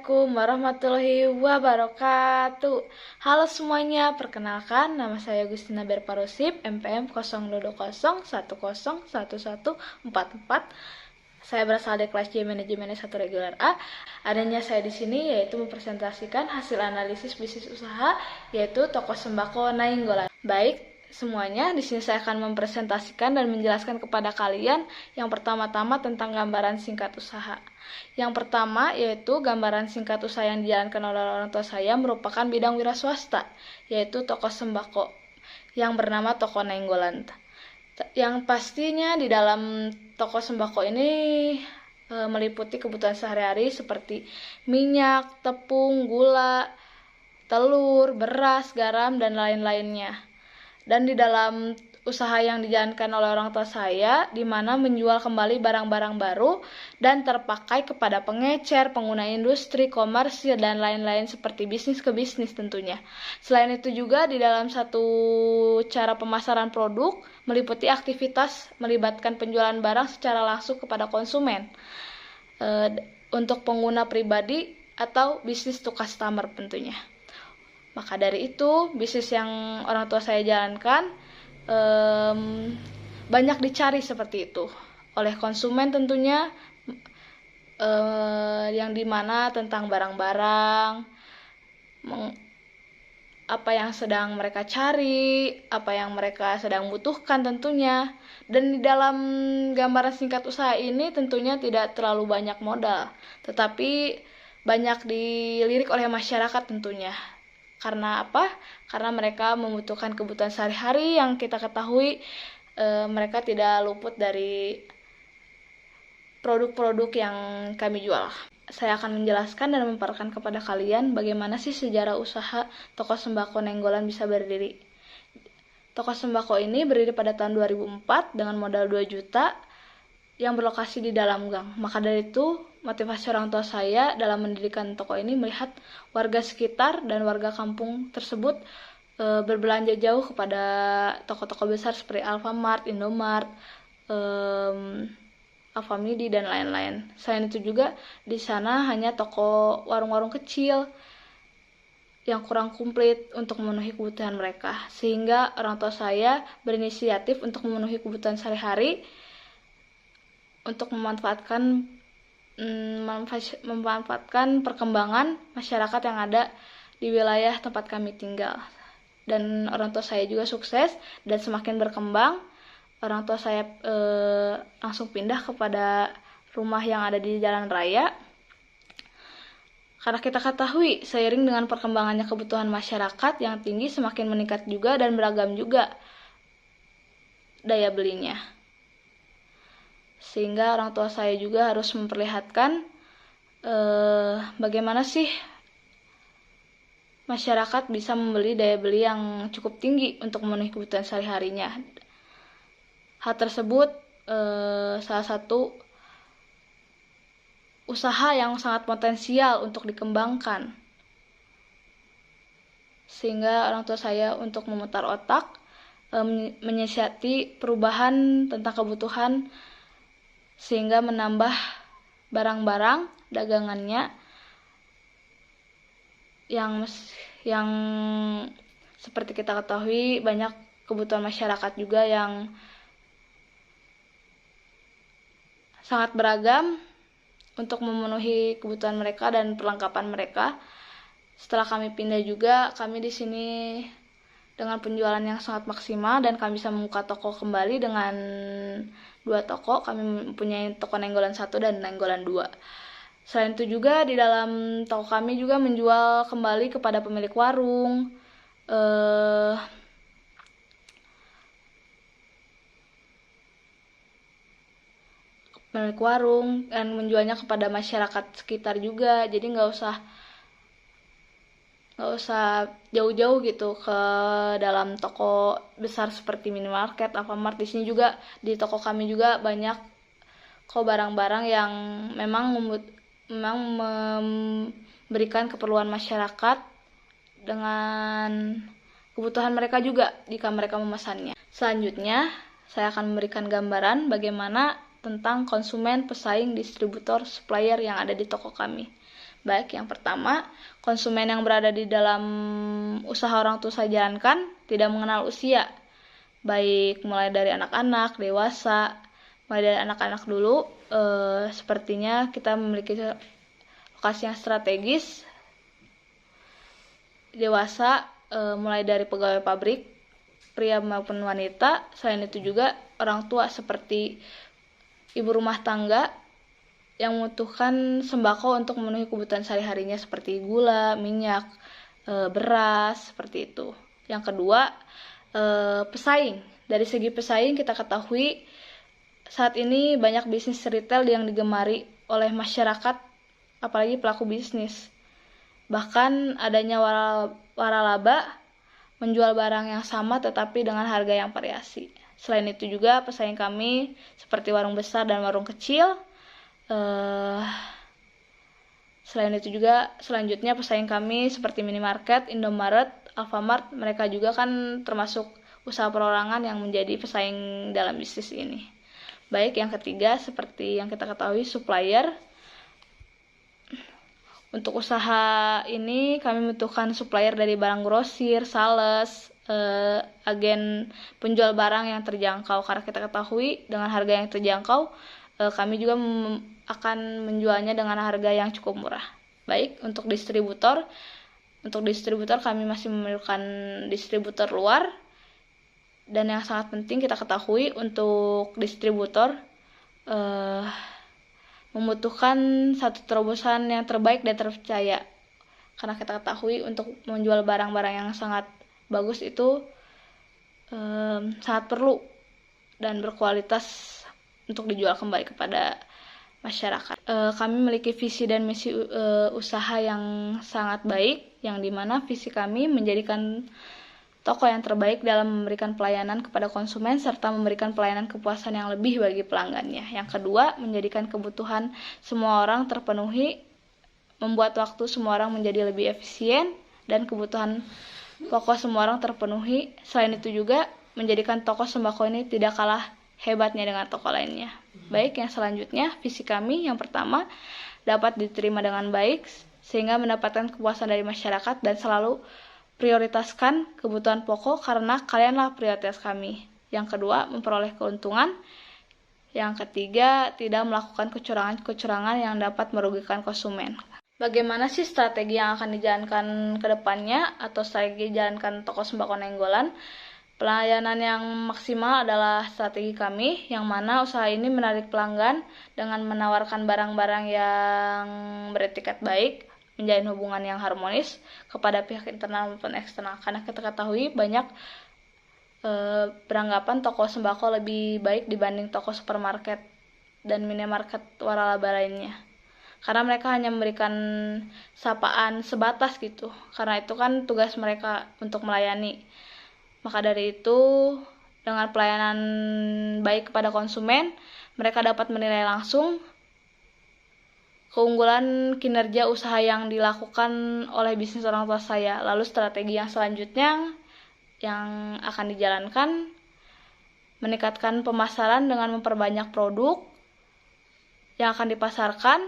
Assalamualaikum warahmatullahi wabarakatuh. Halo semuanya, perkenalkan nama saya Gustina Berparusip, MPM 0220101144. Saya berasal dari kelas J Manajemen S1 Reguler A. Adanya saya di sini yaitu mempresentasikan hasil analisis bisnis usaha yaitu toko sembako Nainggolan. Baik, semuanya, di sini saya akan mempresentasikan dan menjelaskan kepada kalian yang pertama-tama tentang gambaran singkat usaha. Yang pertama yaitu gambaran singkat usaha yang dijalankan oleh orang tua saya merupakan bidang wira swasta, yaitu toko sembako yang bernama Toko Nainggolan. Yang pastinya di dalam toko sembako ini meliputi kebutuhan sehari-hari seperti minyak, tepung, gula, telur, beras, garam, dan lain-lainnya. Dan di dalam usaha yang dijalankan oleh orang tua saya, di mana menjual kembali barang-barang baru dan terpakai kepada pengecer, pengguna industri, komersil, dan lain-lain seperti bisnis ke bisnis tentunya. Selain itu juga di dalam satu cara pemasaran produk meliputi aktivitas melibatkan penjualan barang secara langsung kepada konsumen untuk pengguna pribadi atau bisnis to customer tentunya. Maka dari itu, bisnis yang orang tua saya jalankan banyak dicari seperti itu oleh konsumen tentunya, yang dimana tentang barang-barang, apa yang sedang mereka cari, apa yang mereka sedang butuhkan tentunya. Dan di dalam gambaran singkat usaha ini tentunya tidak terlalu banyak modal, tetapi banyak dilirik oleh masyarakat tentunya. Karena apa? Karena mereka membutuhkan kebutuhan sehari-hari yang kita ketahui mereka tidak luput dari produk-produk yang kami jual. Saya akan menjelaskan dan memaparkan kepada kalian bagaimana sih sejarah usaha toko sembako Nainggolan bisa berdiri. Toko sembako ini berdiri pada tahun 2004 dengan modal 2 juta yang berlokasi di dalam gang. Maka dari itu, motivasi orang tua saya dalam mendirikan toko ini melihat warga sekitar dan warga kampung tersebut berbelanja jauh kepada toko-toko besar seperti Alfamart, Indomart, Alfamidi, dan lain-lain. Selain itu juga di sana hanya toko warung-warung kecil yang kurang komplit untuk memenuhi kebutuhan mereka. Sehingga orang tua saya berinisiatif untuk memenuhi kebutuhan sehari-hari untuk memanfaatkan perkembangan masyarakat yang ada di wilayah tempat kami tinggal. Dan orang tua saya juga sukses dan semakin berkembang. Orang tua saya langsung pindah kepada rumah yang ada di jalan raya. Karena kita ketahui seiring dengan perkembangannya kebutuhan masyarakat yang tinggi, semakin meningkat juga dan beragam juga daya belinya. Sehingga orang tua saya juga harus memperlihatkan bagaimana sih masyarakat bisa membeli daya beli yang cukup tinggi untuk memenuhi kebutuhan sehari-harinya. Hal tersebut salah satu usaha yang sangat potensial untuk dikembangkan. Sehingga orang tua saya untuk memutar otak, menyiasati perubahan tentang kebutuhan sehingga menambah barang-barang dagangannya yang seperti kita ketahui banyak kebutuhan masyarakat juga yang sangat beragam untuk memenuhi kebutuhan mereka dan perlengkapan mereka. Setelah kami pindah juga, kami di sini dengan penjualan yang sangat maksimal dan kami bisa membuka toko kembali dengan 2 toko. Kami mempunyai toko Nainggolan 1 dan Nainggolan 2. Selain itu juga di dalam toko kami juga menjual kembali kepada pemilik warung, dan menjualnya kepada masyarakat sekitar juga. Jadi nggak usah jauh-jauh gitu ke dalam toko besar seperti minimarket, Alfamart. Di sini juga di toko kami juga banyak kok barang-barang yang memang memberikan keperluan masyarakat dengan kebutuhan mereka juga jika mereka memesannya. Selanjutnya, saya akan memberikan gambaran bagaimana tentang konsumen, pesaing, distributor, supplier yang ada di toko kami. Baik, yang pertama, konsumen yang berada di dalam usaha orang tua saya jalankan tidak mengenal usia, baik mulai dari anak-anak, dewasa. Mulai dari anak-anak dulu, sepertinya kita memiliki lokasi yang strategis. Dewasa, mulai dari pegawai pabrik, pria maupun wanita. Selain itu juga orang tua seperti ibu rumah tangga yang membutuhkan sembako untuk memenuhi kebutuhan sehari-harinya seperti gula, minyak, beras, seperti itu. Yang kedua, pesaing. Dari segi pesaing kita ketahui saat ini banyak bisnis retail yang digemari oleh masyarakat, apalagi pelaku bisnis. Bahkan adanya waralaba menjual barang yang sama tetapi dengan harga yang variasi. Selain itu juga pesaing kami seperti warung besar dan warung kecil. Selain itu juga selanjutnya pesaing kami seperti minimarket, Indomaret, Alfamart, mereka juga kan termasuk usaha perorangan yang menjadi pesaing dalam bisnis ini. Baik, yang ketiga seperti yang kita ketahui supplier. Untuk usaha ini kami membutuhkan supplier dari barang grosir, sales, agen penjual barang yang terjangkau, karena kita ketahui dengan harga yang terjangkau kami juga akan menjualnya dengan harga yang cukup murah. Baik, untuk distributor kami masih memerlukan distributor luar, dan yang sangat penting kita ketahui untuk distributor membutuhkan satu terobosan yang terbaik dan terpercaya, karena kita ketahui untuk menjual barang-barang yang sangat bagus itu sangat perlu dan berkualitas untuk dijual kembali kepada masyarakat. Kami memiliki visi dan misi usaha yang sangat baik, yang dimana visi kami menjadikan toko yang terbaik dalam memberikan pelayanan kepada konsumen serta memberikan pelayanan kepuasan yang lebih bagi pelanggannya. Yang kedua, menjadikan kebutuhan semua orang terpenuhi, membuat waktu semua orang menjadi lebih efisien, dan kebutuhan pokok semua orang terpenuhi. Selain itu juga menjadikan toko sembako ini tidak kalah hebatnya dengan toko lainnya. Baik, yang selanjutnya visi kami yang pertama dapat diterima dengan baik sehingga mendapatkan kepuasan dari masyarakat dan selalu prioritaskan kebutuhan pokok karena kalianlah prioritas kami. Yang kedua, memperoleh keuntungan. Yang ketiga, tidak melakukan kecurangan-kecurangan yang dapat merugikan konsumen. Bagaimana sih strategi yang akan dijalankan ke depannya atau strategi jalankan toko sembako Nainggolan? Pelayanan yang maksimal adalah strategi kami, yang mana usaha ini menarik pelanggan dengan menawarkan barang-barang yang beretiket baik, menjalin hubungan yang harmonis kepada pihak internal maupun eksternal. Karena kita ketahui banyak beranggapan toko sembako lebih baik dibanding toko supermarket dan minimarket waralaba lainnya. Karena mereka hanya memberikan sapaan sebatas gitu. Karena itu kan tugas mereka untuk melayani. Maka dari itu, dengan pelayanan baik kepada konsumen, mereka dapat menilai langsung keunggulan kinerja usaha yang dilakukan oleh bisnis orang tua saya. Lalu strategi yang selanjutnya yang akan dijalankan, meningkatkan pemasaran dengan memperbanyak produk yang akan dipasarkan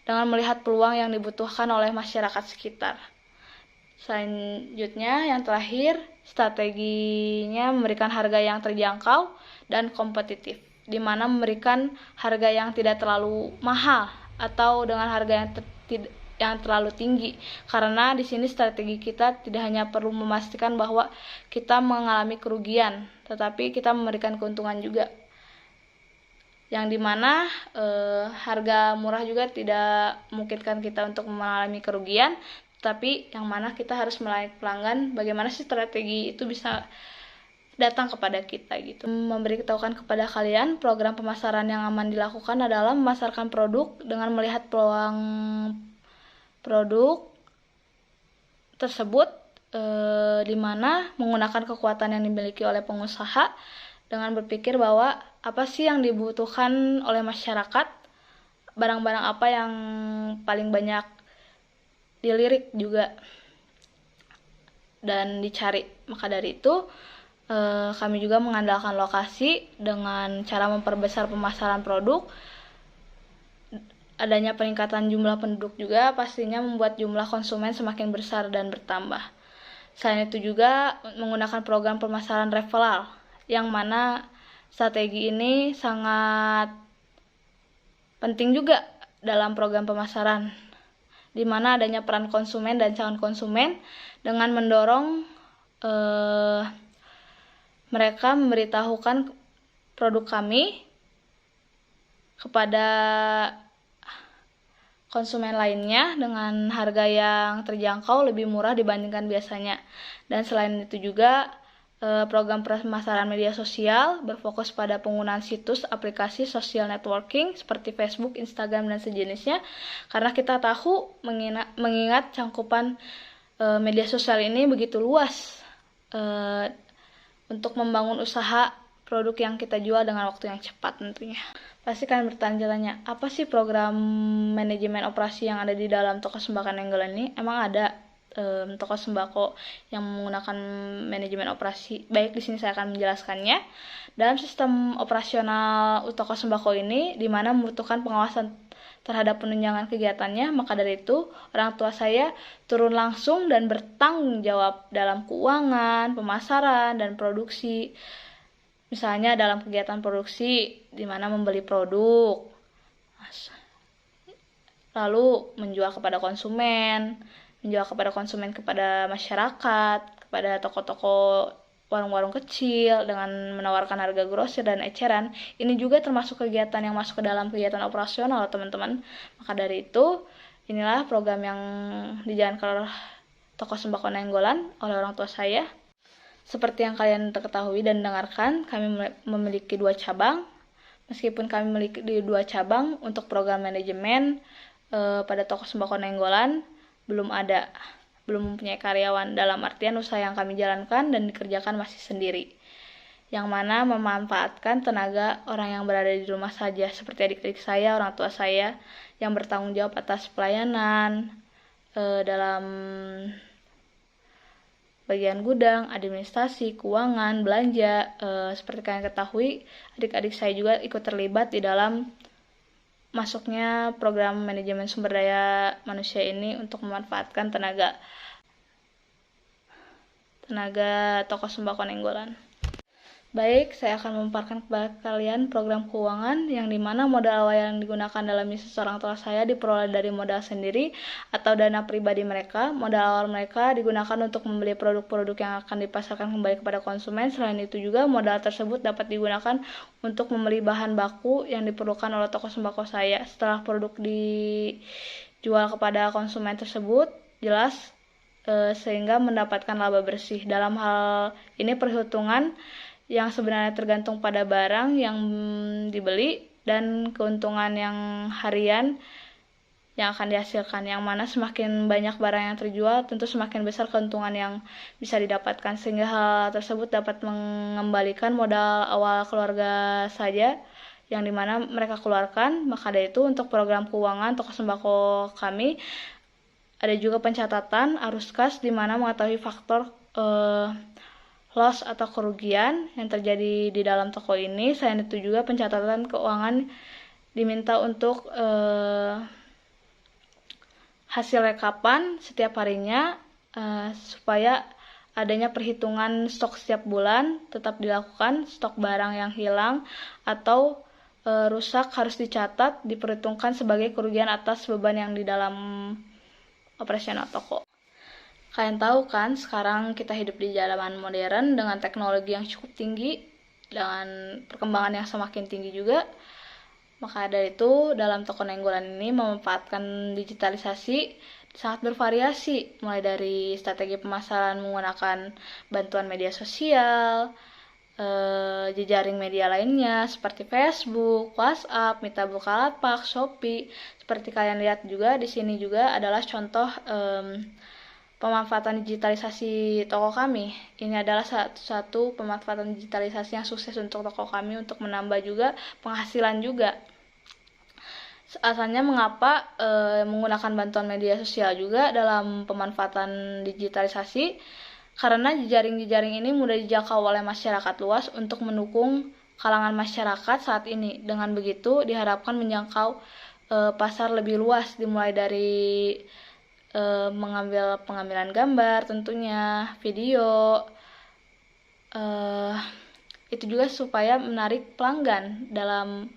dengan melihat peluang yang dibutuhkan oleh masyarakat sekitar. Selanjutnya, yang terakhir, strateginya memberikan harga yang terjangkau dan kompetitif, di mana memberikan harga yang tidak terlalu mahal atau dengan harga yang terlalu tinggi. Karena di sini strategi kita tidak hanya perlu memastikan bahwa kita mengalami kerugian, tetapi kita memberikan keuntungan juga. Yang dimana harga murah juga tidak memungkinkan kita untuk mengalami kerugian, tapi yang mana kita harus melayani pelanggan bagaimana sih strategi itu bisa datang kepada kita gitu. Memberitahukan kepada kalian program pemasaran yang aman dilakukan adalah memasarkan produk dengan melihat peluang produk tersebut di mana menggunakan kekuatan yang dimiliki oleh pengusaha dengan berpikir bahwa apa sih yang dibutuhkan oleh masyarakat, barang-barang apa yang paling banyak dilirik juga dan dicari. Maka dari itu kami juga mengandalkan lokasi dengan cara memperbesar pemasaran produk adanya peningkatan jumlah penduduk juga pastinya membuat jumlah konsumen semakin besar dan bertambah. Selain itu juga menggunakan program pemasaran referral, yang mana strategi ini sangat penting juga dalam program pemasaran, di mana adanya peran konsumen dan calon konsumen dengan mendorong mereka memberitahukan produk kami kepada konsumen lainnya dengan harga yang terjangkau lebih murah dibandingkan biasanya. Dan selain itu juga program pemasaran media sosial berfokus pada penggunaan situs aplikasi social networking seperti Facebook, Instagram, dan sejenisnya, karena kita tahu mengingat cangkupan media sosial ini begitu luas untuk membangun usaha produk yang kita jual dengan waktu yang cepat tentunya. Pasti kalian bertanya-tanya, apa sih program manajemen operasi yang ada di dalam toko sembako Nainggolan ini? Emang ada toko sembako yang menggunakan manajemen operasi? Baik, di sini saya akan menjelaskannya. Dalam sistem operasional toko sembako ini, di mana membutuhkan pengawasan terhadap penunjangan kegiatannya, maka dari itu orang tua saya turun langsung dan bertanggung jawab dalam keuangan, pemasaran, dan produksi. Misalnya dalam kegiatan produksi, di mana membeli produk, lalu menjual kepada konsumen kepada masyarakat, kepada toko-toko warung-warung kecil dengan menawarkan harga grosir dan eceran. Ini juga termasuk kegiatan yang masuk ke dalam kegiatan operasional, teman-teman. Maka dari itu, inilah program yang dijalankan oleh toko sembako Nainggolan oleh orang tua saya. Seperti yang kalian ketahui dan dengarkan, kami memiliki 2 cabang. Meskipun kami memiliki 2 cabang, untuk program manajemen pada toko sembako Nainggolan belum mempunyai karyawan, dalam artian usaha yang kami jalankan dan dikerjakan masih sendiri, yang mana memanfaatkan tenaga orang yang berada di rumah saja, seperti adik-adik saya, orang tua saya, yang bertanggung jawab atas pelayanan dalam bagian gudang, administrasi, keuangan, belanja. Seperti kalian ketahui, adik-adik saya juga ikut terlibat di dalam masuknya program manajemen sumber daya manusia ini untuk memanfaatkan tenaga toko sembako Nainggolan. Baik, saya akan memaparkan kepada kalian program keuangan yang dimana modal awal yang digunakan dalam bisnis orang tua saya diperoleh dari modal sendiri atau dana pribadi mereka. Modal awal mereka digunakan untuk membeli produk-produk yang akan dipasarkan kembali kepada konsumen. Selain itu juga modal tersebut dapat digunakan untuk membeli bahan baku yang diperlukan oleh toko sembako saya. Setelah produk dijual kepada konsumen tersebut, jelas sehingga mendapatkan laba bersih. Dalam hal ini perhitungan yang sebenarnya tergantung pada barang yang dibeli dan keuntungan yang harian yang akan dihasilkan, yang mana semakin banyak barang yang terjual tentu semakin besar keuntungan yang bisa didapatkan, sehingga hal tersebut dapat mengembalikan modal awal keluarga saja yang dimana mereka keluarkan. Maka dari itu untuk program keuangan toko sembako kami ada juga pencatatan arus kas, di mana mengetahui faktor loss atau kerugian yang terjadi di dalam toko ini. Selain itu juga pencatatan keuangan diminta untuk hasil rekapan setiap harinya, supaya adanya perhitungan stok setiap bulan tetap dilakukan. Stok barang yang hilang atau rusak harus dicatat, diperhitungkan sebagai kerugian atas beban yang di dalam operasional toko. Kalian tahu kan, sekarang kita hidup di zaman modern dengan teknologi yang cukup tinggi, dengan perkembangan yang semakin tinggi juga. Maka dari itu, dalam toko Nainggolan ini memanfaatkan digitalisasi sangat bervariasi, mulai dari strategi pemasaran menggunakan bantuan media sosial, jejaring media lainnya seperti Facebook, WhatsApp, Mitra Bukalapak, Shopee. Seperti kalian lihat juga di sini juga adalah contoh pemanfaatan digitalisasi toko kami. Ini adalah satu pemanfaatan digitalisasi yang sukses untuk toko kami untuk menambah juga penghasilan juga. Asalnya mengapa menggunakan bantuan media sosial juga dalam pemanfaatan digitalisasi? Karena jejaring-jejaring ini mudah dijangkau oleh masyarakat luas untuk mendukung kalangan masyarakat saat ini. Dengan begitu diharapkan menjangkau pasar lebih luas, dimulai dari pengambilan gambar, tentunya video. Itu juga supaya menarik pelanggan dalam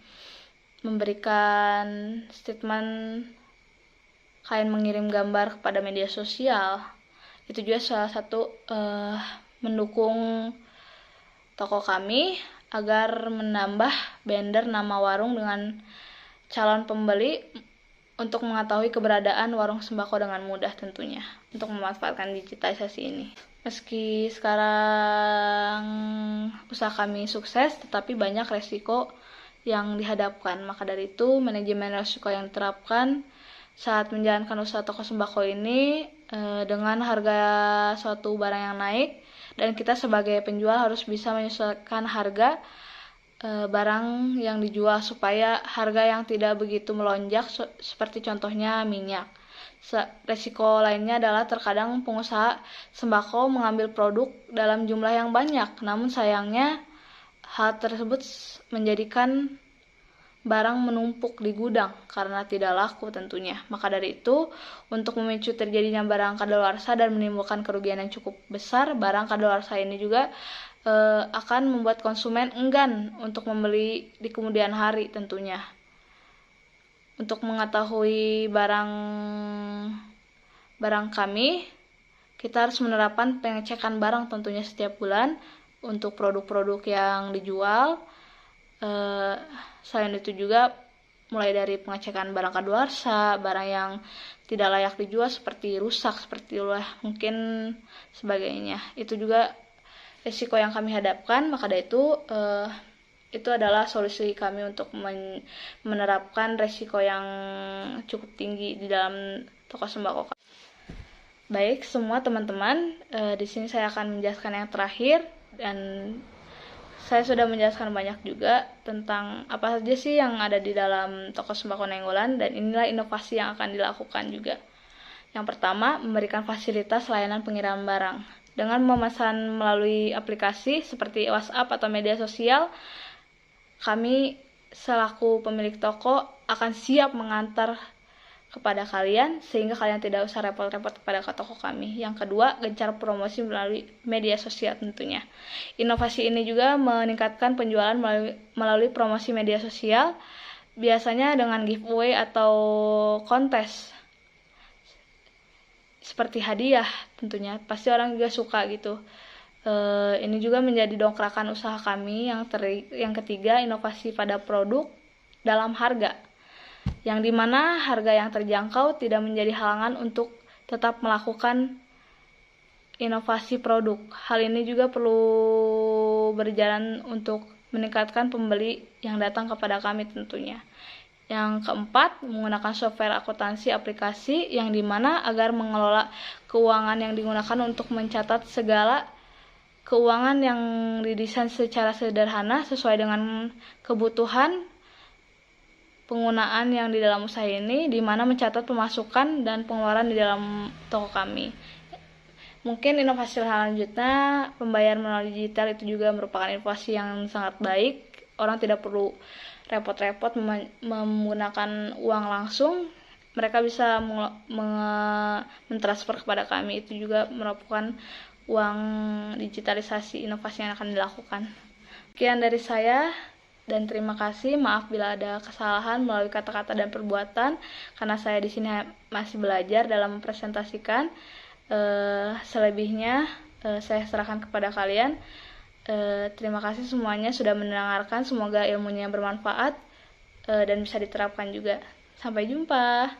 memberikan statement kalian mengirim gambar kepada media sosial. Itu juga salah satu mendukung toko kami agar menambah banner nama warung dengan calon pembeli untuk mengetahui keberadaan warung sembako dengan mudah tentunya, untuk memanfaatkan digitalisasi ini. Meski sekarang usaha kami sukses, tetapi banyak resiko yang dihadapkan. Maka dari itu, manajemen resiko yang diterapkan saat menjalankan usaha toko sembako ini dengan harga suatu barang yang naik, dan kita sebagai penjual harus bisa menyesuaikan harga barang yang dijual supaya harga yang tidak begitu melonjak, seperti contohnya minyak. Resiko lainnya adalah terkadang pengusaha sembako mengambil produk dalam jumlah yang banyak, namun sayangnya hal tersebut menjadikan barang menumpuk di gudang karena tidak laku tentunya. Maka dari itu, untuk memicu terjadinya barang kadaluarsa dan menimbulkan kerugian yang cukup besar, barang kadaluarsa ini juga akan membuat konsumen enggan untuk membeli di kemudian hari tentunya. Untuk mengetahui barang kami, kita harus menerapkan pengecekan barang tentunya setiap bulan untuk produk-produk yang dijual. Selain itu juga mulai dari pengecekan barang kadaluarsa, barang yang tidak layak dijual seperti rusak, seperti ulah mungkin sebagainya. Itu juga risiko yang kami hadapkan. Maka dari itu adalah solusi kami untuk menerapkan risiko yang cukup tinggi di dalam toko sembako. Baik, semua teman-teman, di sini saya akan menjelaskan yang terakhir, dan saya sudah menjelaskan banyak juga tentang apa saja sih yang ada di dalam toko sembako Nainggolan, dan inilah inovasi yang akan dilakukan juga. Yang pertama, memberikan fasilitas layanan pengiriman barang. Dengan memesan melalui aplikasi seperti WhatsApp atau media sosial, kami selaku pemilik toko akan siap mengantar kepada kalian sehingga kalian tidak usah repot-repot kepada toko kami. Yang kedua, gencar promosi melalui media sosial tentunya. Inovasi ini juga meningkatkan penjualan melalui promosi media sosial, biasanya dengan giveaway atau kontes seperti hadiah tentunya. Pasti orang juga suka gitu. Ini juga menjadi dongkrakan usaha kami. Yang ketiga, inovasi pada produk dalam harga, yang dimana harga yang terjangkau tidak menjadi halangan untuk tetap melakukan inovasi produk. Hal ini juga perlu berjalan untuk meningkatkan pembeli yang datang kepada kami tentunya. Yang keempat, menggunakan software akuntansi aplikasi, yang dimana agar mengelola keuangan yang digunakan untuk mencatat segala keuangan yang didesain secara sederhana sesuai dengan kebutuhan penggunaan yang di dalam usaha ini, di mana mencatat pemasukan dan pengeluaran di dalam toko kami. Mungkin inovasi selanjutnya, pembayaran melalui digital itu juga merupakan inovasi yang sangat baik. Orang tidak perlu repot-repot menggunakan uang langsung, mereka bisa mentransfer kepada kami. Itu juga merupakan uang digitalisasi inovasi yang akan dilakukan. Sekian dari saya, dan terima kasih. Maaf bila ada kesalahan melalui kata-kata dan perbuatan, karena saya di sini masih belajar dalam mempresentasikan. Selebihnya saya serahkan kepada kalian. Terima kasih semuanya sudah mendengarkan. Semoga ilmunya bermanfaat dan bisa diterapkan juga. Sampai jumpa.